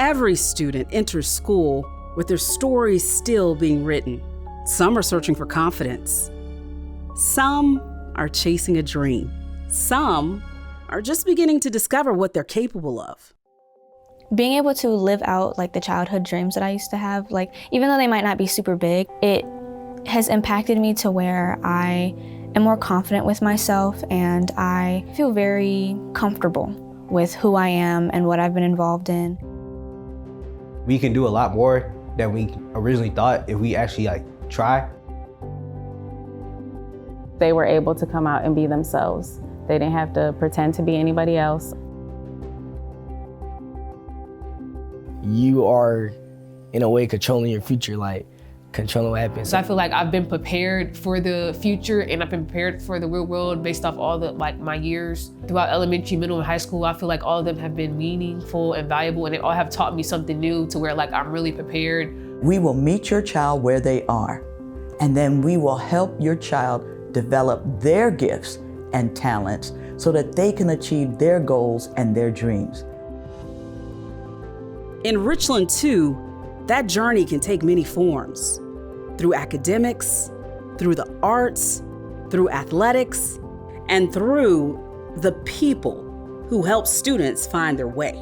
Every student enters school with their stories still being written. Some are searching for confidence. Some are chasing a dream. Some are just beginning to discover what they're capable of. Being able to live out like the childhood dreams that I used to have, like even though they might not be super big, it has impacted me to where I am more confident with myself and I feel very comfortable with who I am and what I've been involved in. We can do a lot more than we originally thought if we actually try. They were able to come out and be themselves. They didn't have to pretend to be anybody else. You are, in a way, controlling your future, controlling what happens. So I feel like I've been prepared for the future and I've been prepared for the real world based off all the my years throughout elementary, middle, and high school. I feel like all of them have been meaningful and valuable, and they all have taught me something new to where I'm really prepared. We will meet your child where they are, and then we will help your child develop their gifts and talents so that they can achieve their goals and their dreams. In Richland Two, that journey can take many forms. Through academics, through the arts, through athletics, and through the people who help students find their way.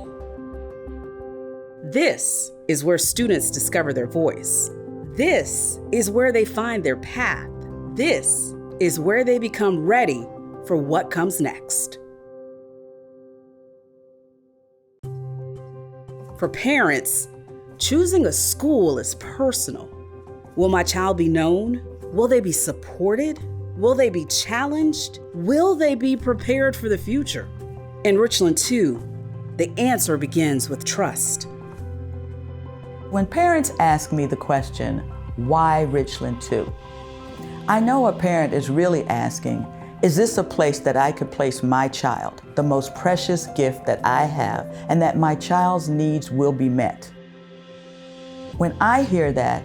This is where students discover their voice. This is where they find their path. This is where they become ready for what comes next. For parents, choosing a school is personal. Will my child be known? Will they be supported? Will they be challenged? Will they be prepared for the future? In Richland Two, the answer begins with trust. When parents ask me the question, why Richland Two? I know a parent is really asking, is this a place that I could place my child, the most precious gift that I have, and that my child's needs will be met? When I hear that,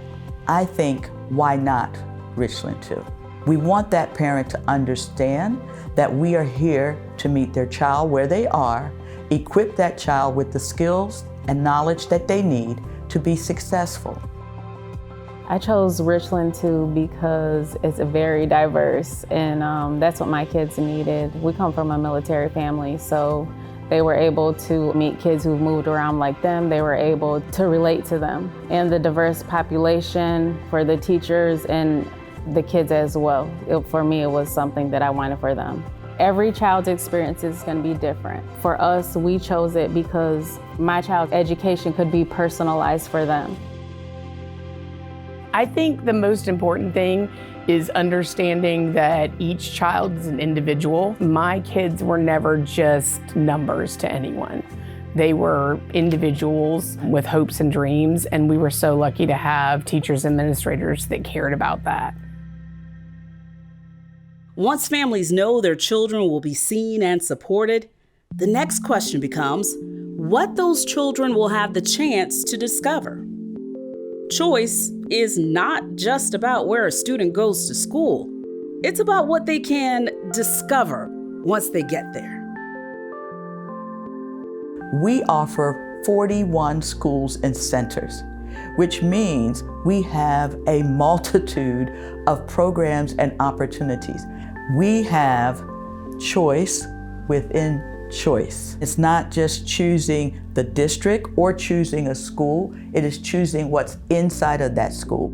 I think, why not Richland Two? We want that parent to understand that we are here to meet their child where they are, equip that child with the skills and knowledge that they need to be successful. I chose Richland Two because it's very diverse, and that's what my kids needed. We come from a military family, so they were able to meet kids who've moved around like them. They were able to relate to them. And the diverse population for the teachers and the kids as well. For me, it was something that I wanted for them. Every child's experience is going to be different. For us, we chose it because my child's education could be personalized for them. I think the most important thing is understanding that each child is an individual. My kids were never just numbers to anyone. They were individuals with hopes and dreams, and we were so lucky to have teachers and administrators that cared about that. Once families know their children will be seen and supported, the next question becomes what those children will have the chance to discover. Choice is not just about where a student goes to school. It's about what they can discover once they get there. We offer 41 schools and centers, which means we have a multitude of programs and opportunities. We have choice within choice. It's not just choosing the district or choosing a school, it is choosing what's inside of that school.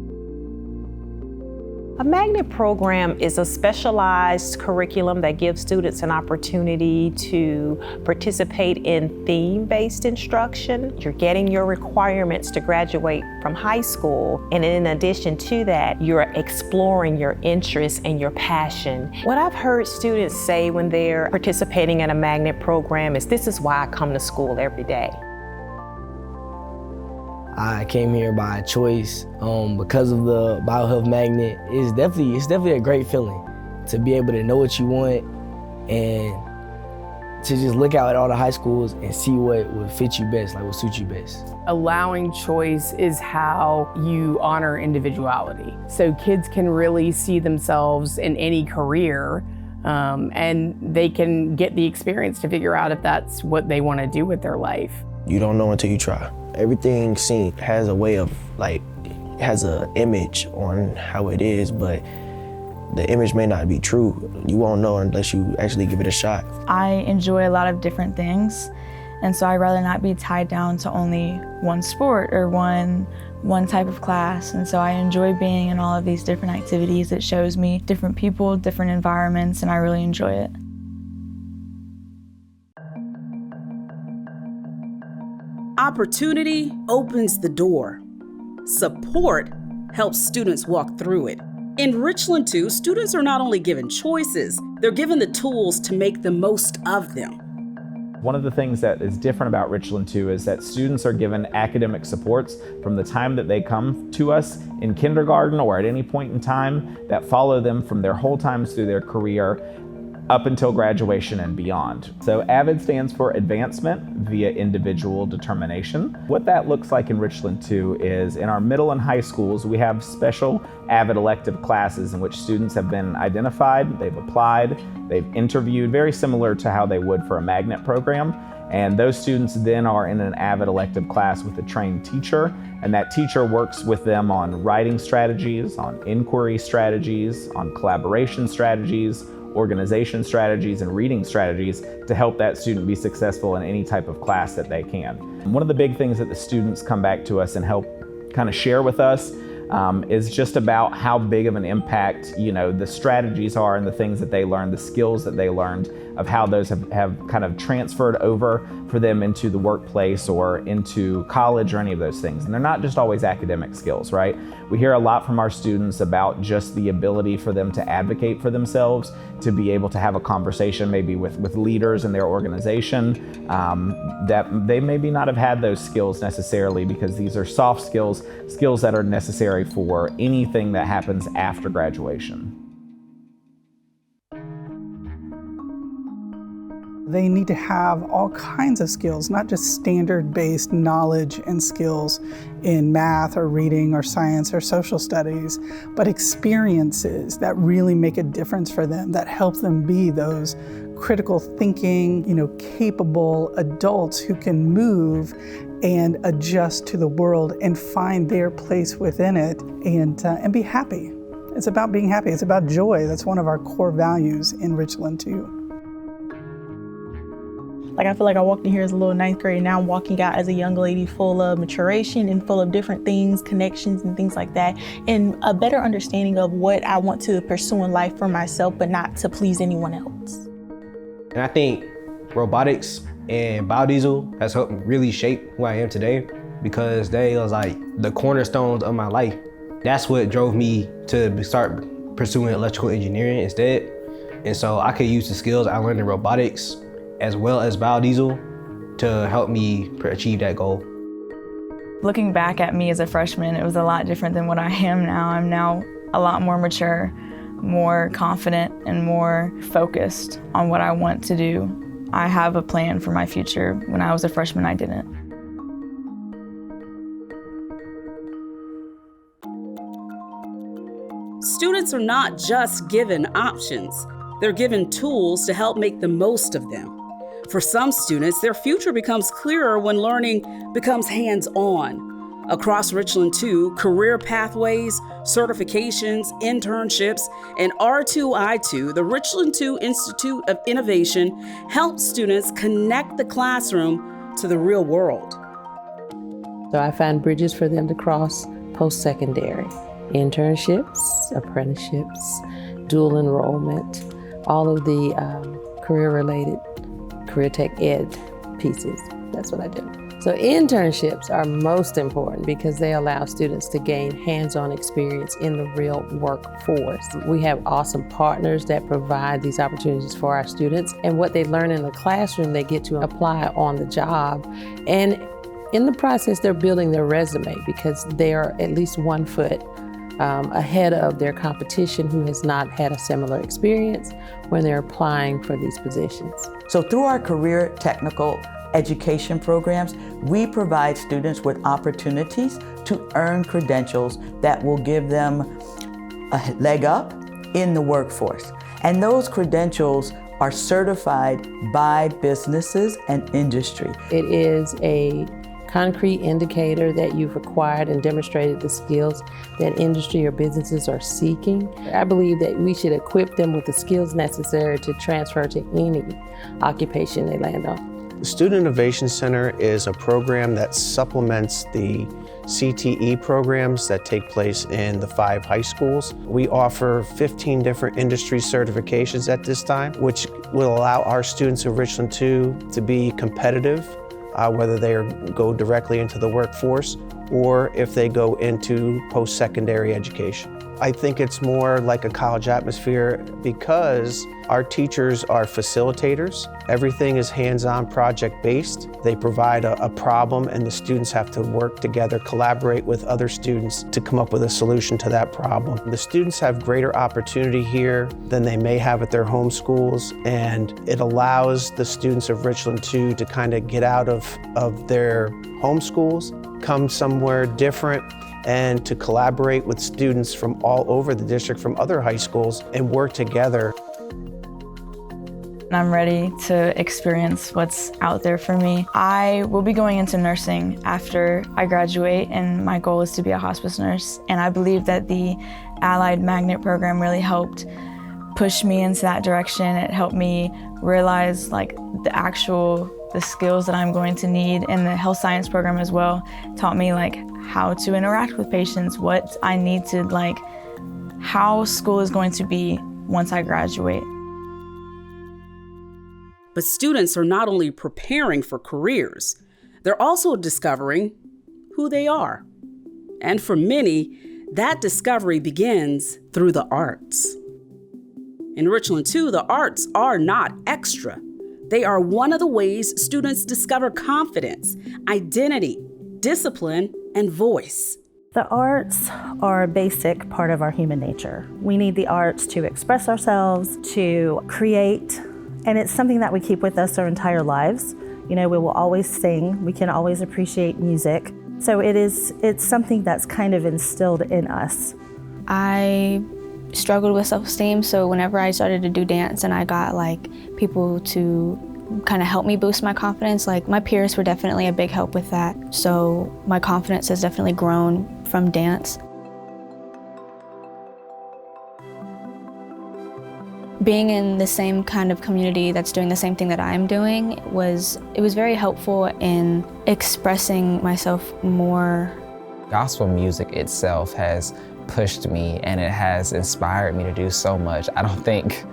A magnet program is a specialized curriculum that gives students an opportunity to participate in theme-based instruction. You're getting your requirements to graduate from high school, and in addition to that, you're exploring your interests and your passion. What I've heard students say when they're participating in a magnet program is, "This is why I come to school every day." I came here by choice because of the biohealth magnet. It's definitely a great feeling to be able to know what you want and to just look out at all the high schools and see what would fit you best, what suits you best. Allowing choice is how you honor individuality. So kids can really see themselves in any career, and they can get the experience to figure out if that's what they want to do with their life. You don't know until you try. Everything seen has a way of, has an image on how it is, but the image may not be true. You won't know unless you actually give it a shot. I enjoy a lot of different things, and so I'd rather not be tied down to only one sport or one type of class. And so I enjoy being in all of these different activities. It shows me different people, different environments, and I really enjoy it. Opportunity opens the door. Support helps students walk through it. In Richland Two, students are not only given choices, they're given the tools to make the most of them. One of the things that is different about Richland Two is that students are given academic supports from the time that they come to us in kindergarten or at any point in time that follow them from their whole times through their career up until graduation and beyond. So AVID stands for Advancement via Individual Determination. What that looks like in Richland Two is in our middle and high schools, we have special AVID elective classes in which students have been identified, they've applied, they've interviewed, very similar to how they would for a magnet program. And those students then are in an AVID elective class with a trained teacher, and that teacher works with them on writing strategies, on inquiry strategies, on collaboration strategies, organization strategies, and reading strategies to help that student be successful in any type of class that they can. One of the big things that the students come back to us and help kind of share with us is just about how big of an impact, the strategies are and the things that they learned, the skills that they learned, of how those have kind of transferred over for them into the workplace or into college or any of those things. And they're not just always academic skills, right? We hear a lot from our students about just the ability for them to advocate for themselves, to be able to have a conversation maybe with leaders in their organization, that they maybe not have had those skills necessarily, because these are soft skills that are necessary for anything that happens after graduation. They need to have all kinds of skills, not just standard-based knowledge and skills in math or reading or science or social studies, but experiences that really make a difference for them, that help them be those critical thinking, capable adults who can move and adjust to the world and find their place within it and be happy. It's about being happy. It's about joy. That's one of our core values in Richland Two. I feel like I walked in here as a little ninth grade, and now I'm walking out as a young lady full of maturation and full of different things, connections and things like that, and a better understanding of what I want to pursue in life for myself, but not to please anyone else. And I think robotics and biodiesel has helped really shape who I am today, because they was like the cornerstones of my life. That's what drove me to start pursuing electrical engineering instead. And so I could use the skills I learned in robotics as well as biodiesel to help me achieve that goal. Looking back at me as a freshman, it was a lot different than what I am now. I'm now a lot more mature, more confident, and more focused on what I want to do. I have a plan for my future. When I was a freshman, I didn't. Students are not just given options, they're given tools to help make the most of them. For some students, their future becomes clearer when learning becomes hands-on. Across Richland Two, career pathways, certifications, internships, and R2I2, the Richland Two Institute of Innovation, helps students connect the classroom to the real world. So I find bridges for them to cross post-secondary. Internships, apprenticeships, dual enrollment, all of the career-related, career tech ed pieces. That's what I do. So internships are most important because they allow students to gain hands-on experience in the real workforce. We have awesome partners that provide these opportunities for our students, and what they learn in the classroom, they get to apply on the job. And in the process, they're building their resume because they are at least 1 foot ahead of their competition who has not had a similar experience when they're applying for these positions. So through our career technical education programs, we provide students with opportunities to earn credentials that will give them a leg up in the workforce. And those credentials are certified by businesses and industry. It is a concrete indicator that you've acquired and demonstrated the skills that industry or businesses are seeking. I believe that we should equip them with the skills necessary to transfer to any occupation they land on. The Student Innovation Center is a program that supplements the CTE programs that take place in the 5 high schools. We offer 15 different industry certifications at this time, which will allow our students of Richland Two to be competitive, whether they go directly into the workforce or if they go into post-secondary education. I think it's more like a college atmosphere because our teachers are facilitators. Everything is hands-on project-based. They provide a problem and the students have to work together, collaborate with other students to come up with a solution to that problem. The students have greater opportunity here than they may have at their home schools, and it allows the students of Richland Two to kind of get out of their home schools, come somewhere different, and to collaborate with students from all over the district, from other high schools, and work together. I'm ready to experience what's out there for me. I will be going into nursing after I graduate, and my goal is to be a hospice nurse. And I believe that the Allied Magnet program really helped push me into that direction. It helped me realize the skills that I'm going to need, and the health science program as well taught me how to interact with patients, what I need to how school is going to be once I graduate. But students are not only preparing for careers, they're also discovering who they are. And for many, that discovery begins through the arts. In Richland Two, the arts are not extra. They are one of the ways students discover confidence, identity, discipline, and voice. The arts are a basic part of our human nature. We need the arts to express ourselves, to create, and it's something that we keep with us our entire lives. We will always sing, we can always appreciate music. So it's something that's kind of instilled in us. I struggled with self-esteem, so whenever I started to do dance and I got people to kind of help me boost my confidence, my peers were definitely a big help with that. So my confidence has definitely grown from dance. Being in the same kind of community that's doing the same thing that I'm doing it was very helpful in expressing myself more. Gospel music itself has pushed me and it has inspired me to do so much. I don't think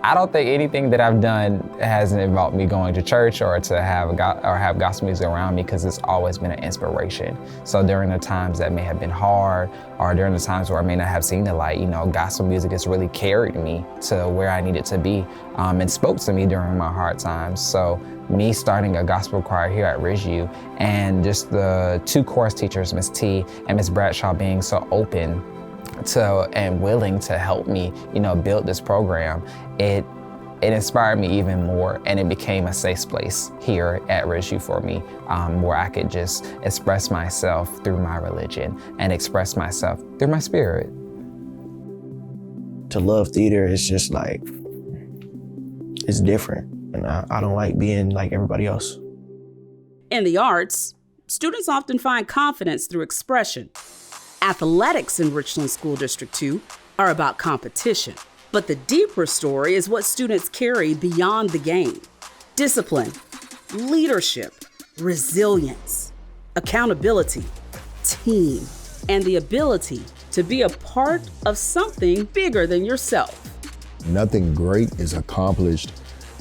anything that I've done hasn't involved me going to church or to have gospel music around me, because it's always been an inspiration. So during the times that may have been hard, or during the times where I may not have seen the light, gospel music has really carried me to where I needed to be, and spoke to me during my hard times. So me starting a gospel choir here at RISU, and just the 2 chorus teachers, Miss T and Miss Bradshaw, being so open to and willing to help me, build this program, it inspired me even more, and it became a safe place here at RISU for me, where I could just express myself through my religion and express myself through my spirit. To love theater is just it's different, and I don't like being like everybody else. In the arts, students often find confidence through expression. Athletics in Richland School District 2 are about competition, but the deeper story is what students carry beyond the game. Discipline, leadership, resilience, accountability, team, and the ability to be a part of something bigger than yourself. Nothing great is accomplished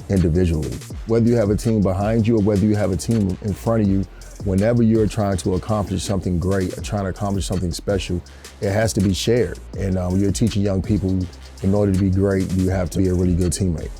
individually. Whether you have a team behind you or whether you have a team in front of you, whenever you're trying to accomplish something great or trying to accomplish something special, it has to be shared. And when you're teaching young people, in order to be great, you have to be a really good teammate.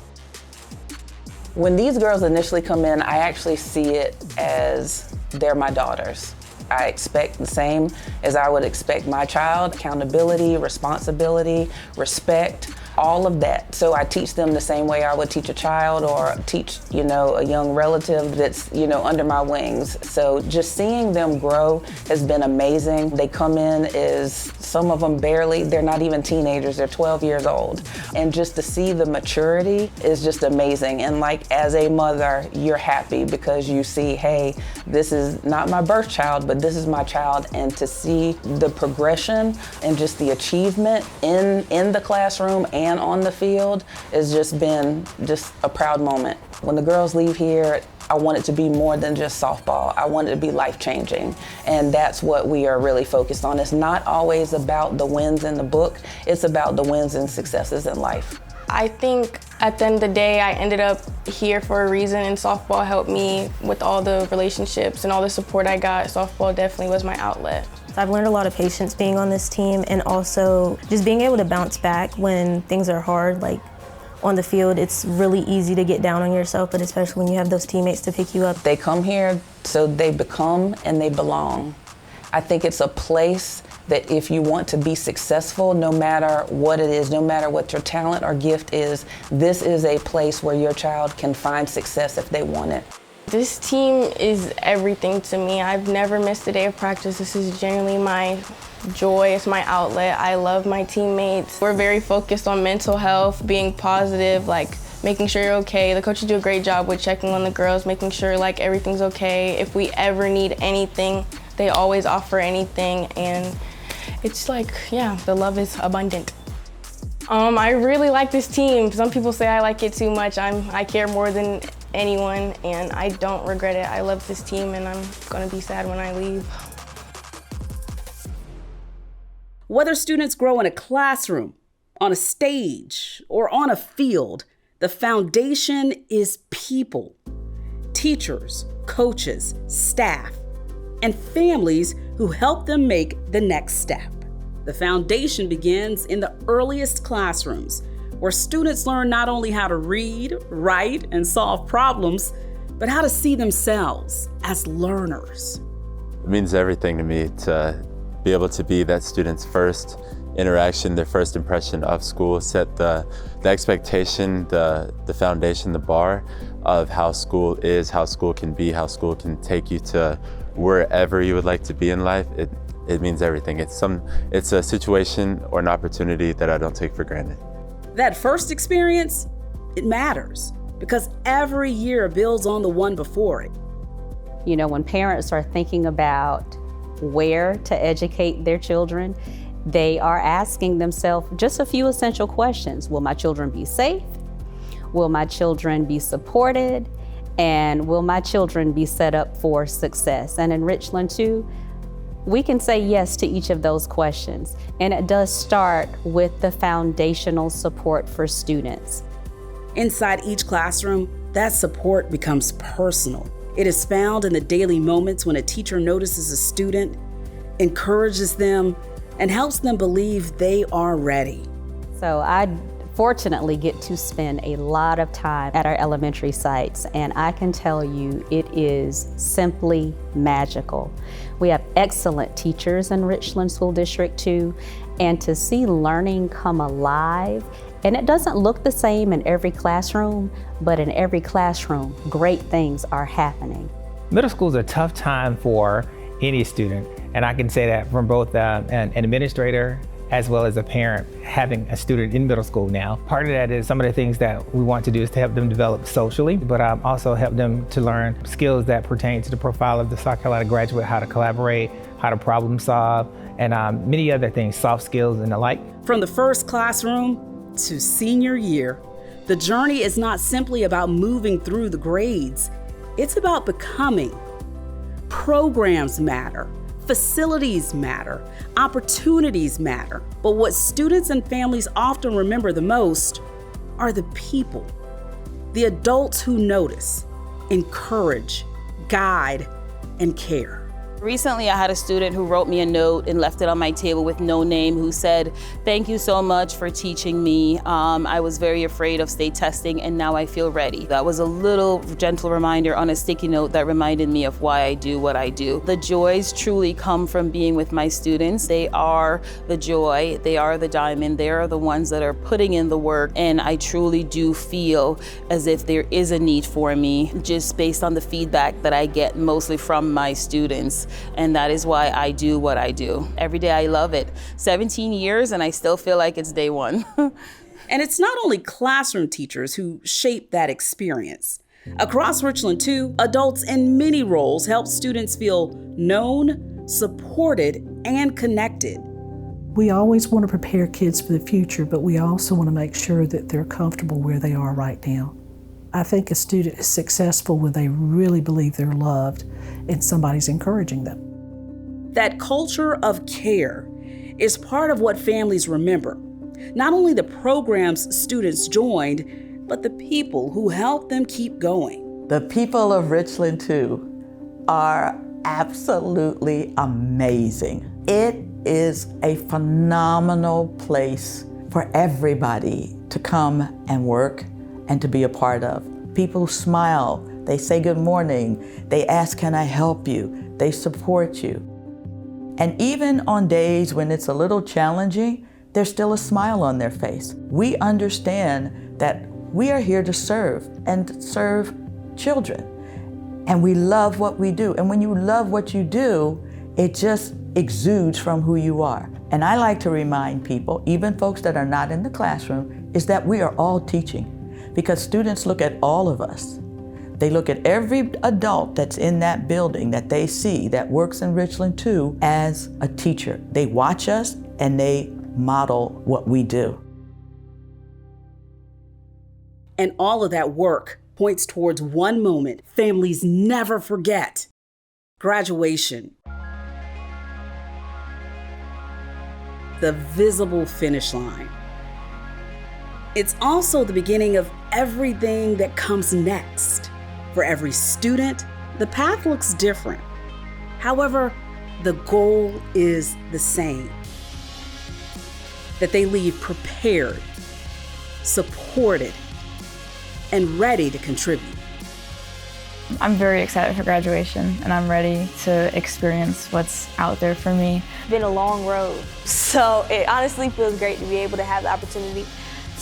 When these girls initially come in, I actually see it as they're my daughters. I expect the same as I would expect my child: accountability, responsibility, respect, all of that. So I teach them the same way I would teach a child or teach, a young relative that's, under my wings. So just seeing them grow has been amazing. They come in some of them they're not even teenagers, they're 12 years old. And just to see the maturity is just amazing. And like as a mother, you're happy because you see, hey, this is not my birth child, but this is my child. And to see the progression and just the achievement in the classroom and on the field has just been just a proud moment. When the girls leave here, I want it to be more than just softball. I want it to be life-changing. And that's what we are really focused on. It's not always about the wins in the book, it's about the wins and successes in life. I think at the end of the day, I ended up here for a reason, and softball helped me with all the relationships and all the support I got. Softball definitely was my outlet. I've learned a lot of patience being on this team, and also just being able to bounce back when things are hard. Like on the field, it's really easy to get down on yourself, but especially when you have those teammates to pick you up. They come here so they become and they belong. I think it's a place that if you want to be successful, no matter what it is, no matter what your talent or gift is, this is a place where your child can find success if they want it. This team is everything to me. I've never missed a day of practice. This is genuinely my joy. It's my outlet. I love my teammates. We're very focused on mental health, being positive, like making sure you're okay. The coaches do a great job with checking on the girls, making sure like everything's okay. If we ever need anything, they always offer anything, and it's like, yeah, the love is abundant. I really like this team. Some people say I like it too much. I care more than anyone, and I don't regret it. I love this team, and I'm gonna be sad when I leave. Whether students grow in a classroom, on a stage, or on a field, the foundation is people. Teachers, coaches, staff, and families who help them make the next step. The foundation begins in the earliest classrooms, where students learn not only how to read, write, and solve problems, but how to see themselves as learners. It means everything to me to be able to be that student's first interaction, their first impression of school, set the expectation, the foundation, the bar of how school is, how school can be, how school can take you to wherever you would like to be in life. It means everything. It's a situation or an opportunity that I don't take for granted. That first experience, it matters because every year builds on the one before it. When parents are thinking about where to educate their children, they are asking themselves just a few essential questions. Will my children be safe? Will my children be supported? And will my children be set up for success? And in Richland Two, we can say yes to each of those questions. And it does start with the foundational support for students. Inside each classroom, that support becomes personal. It is found in the daily moments when a teacher notices a student, encourages them, and helps them believe they are ready. So I fortunately get to spend a lot of time at our elementary sites, and I can tell you it is simply magical. We have excellent teachers in Richland School District 2, and to see learning come alive, and it doesn't look the same in every classroom, but in every classroom, great things are happening. Middle school is a tough time for any student, and I can say that from both an administrator as well as a parent having a student in middle school now. Part of that is some of the things that we want to do is to help them develop socially, but also help them to learn skills that pertain to the profile of the South Carolina graduate, how to collaborate, how to problem solve, and many other things, soft skills and the like. From the first classroom to senior year, the journey is not simply about moving through the grades, it's about becoming. Programs matter. Facilities matter, opportunities matter, but what students and families often remember the most are the people, the adults who notice, encourage, guide, and care. Recently, I had a student who wrote me a note and left it on my table with no name, who said, "Thank you so much for teaching me. I was very afraid of state testing and now I feel ready." That was a little gentle reminder on a sticky note that reminded me of why I do what I do. The joys truly come from being with my students. They are the joy, they are the diamond, they are the ones that are putting in the work, and I truly do feel as if there is a need for me, just based on the feedback that I get mostly from my students. And that is why I do what I do. Every day I love it. 17 years and I still feel like it's day one. And it's not only classroom teachers who shape that experience. Across Richland Two, adults in many roles help students feel known, supported, and connected. We always want to prepare kids for the future, but we also want to make sure that they're comfortable where they are right now. I think a student is successful when they really believe they're loved and somebody's encouraging them. That culture of care is part of what families remember. Not only the programs students joined, but the people who helped them keep going. The people of Richland Two are absolutely amazing. It is a phenomenal place for everybody to come and work and to be a part of. People smile, they say good morning, they ask, "Can I help you?" They support you. And even on days when it's a little challenging, there's still a smile on their face. We understand that we are here to serve and serve children. And we love what we do. And when you love what you do, it just exudes from who you are. And I like to remind people, even folks that are not in the classroom, is that we are all teaching. Because students look at all of us. They look at every adult that's in that building that they see that works in Richland Two as a teacher. They watch us and they model what we do. And all of that work points towards one moment families never forget: graduation. The visible finish line. It's also the beginning of everything that comes next. For every student, the path looks different. However, the goal is the same: that they leave prepared, supported, and ready to contribute. I'm very excited for graduation, and I'm ready to experience what's out there for me. It's been a long road, so it honestly feels great to be able to have the opportunity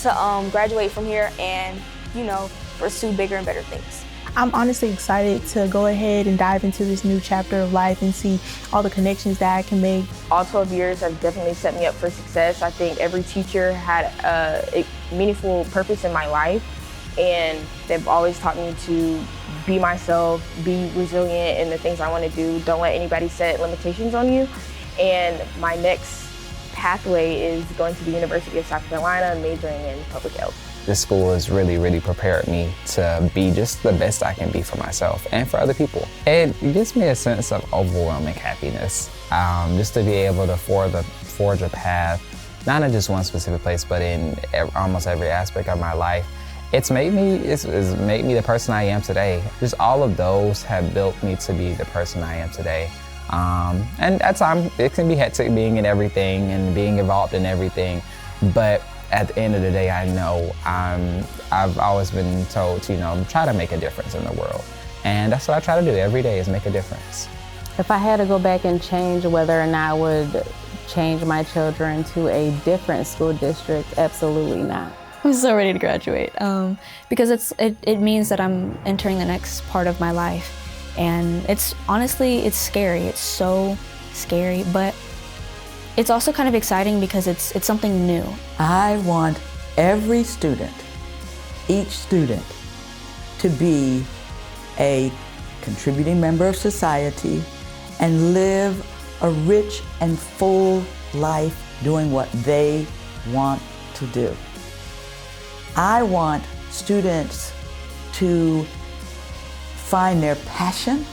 to graduate from here and, pursue bigger and better things. I'm honestly excited to go ahead and dive into this new chapter of life and see all the connections that I can make. All 12 years have definitely set me up for success. I think every teacher had a meaningful purpose in my life, and they've always taught me to be myself, be resilient in the things I want to do. Don't let anybody set limitations on you. And my next pathway is going to the University of South Carolina, majoring in public health. This school has really prepared me to be just the best I can be for myself and for other people. It gives me a sense of overwhelming happiness, just to be able to forge a path, not in just one specific place, but in almost every aspect of my life. It's made me the person I am today. Just all of those have built me to be the person I am today. And at times it can be hectic being in everything and being involved in everything, but at the end of the day, I know I've always been told to, try to make a difference in the world. And that's what I try to do every day, is make a difference. If I had to go back and change whether or not I would change my children to a different school district, absolutely not. I'm so ready to graduate because it means that I'm entering the next part of my life. And it's scary. It's so scary, but it's also kind of exciting because it's something new. I want every student, each student, to be a contributing member of society and live a rich and full life doing what they want to do. I want students to find their passion,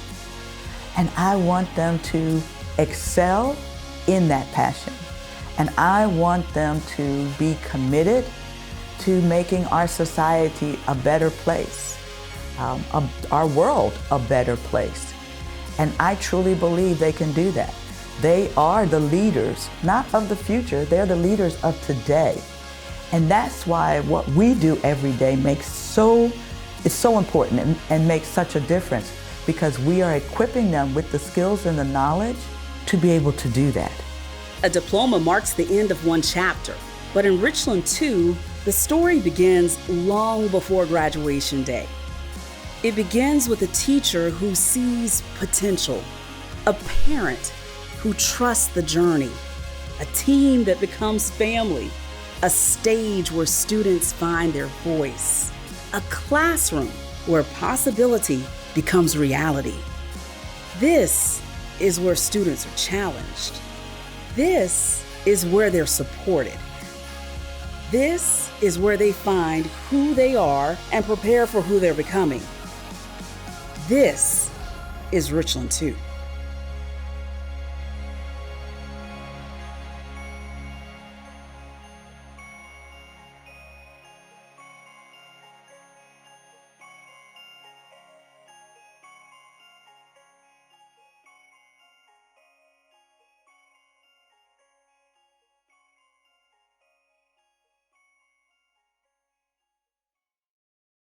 and I want them to excel in that passion. And I want them to be committed to making our society a better place, our world a better place. And I truly believe they can do that. They are the leaders, not of the future, they're the leaders of today. And that's why what we do every day is so important and makes such a difference, because we are equipping them with the skills and the knowledge to be able to do that. A diploma marks the end of one chapter, but in Richland Two, the story begins long before graduation day. It begins with a teacher who sees potential, a parent who trusts the journey, a team that becomes family, a stage where students find their voice, a classroom where possibility becomes reality. This is where students are challenged. This is where they're supported. This is where they find who they are and prepare for who they're becoming. This is Richland Two.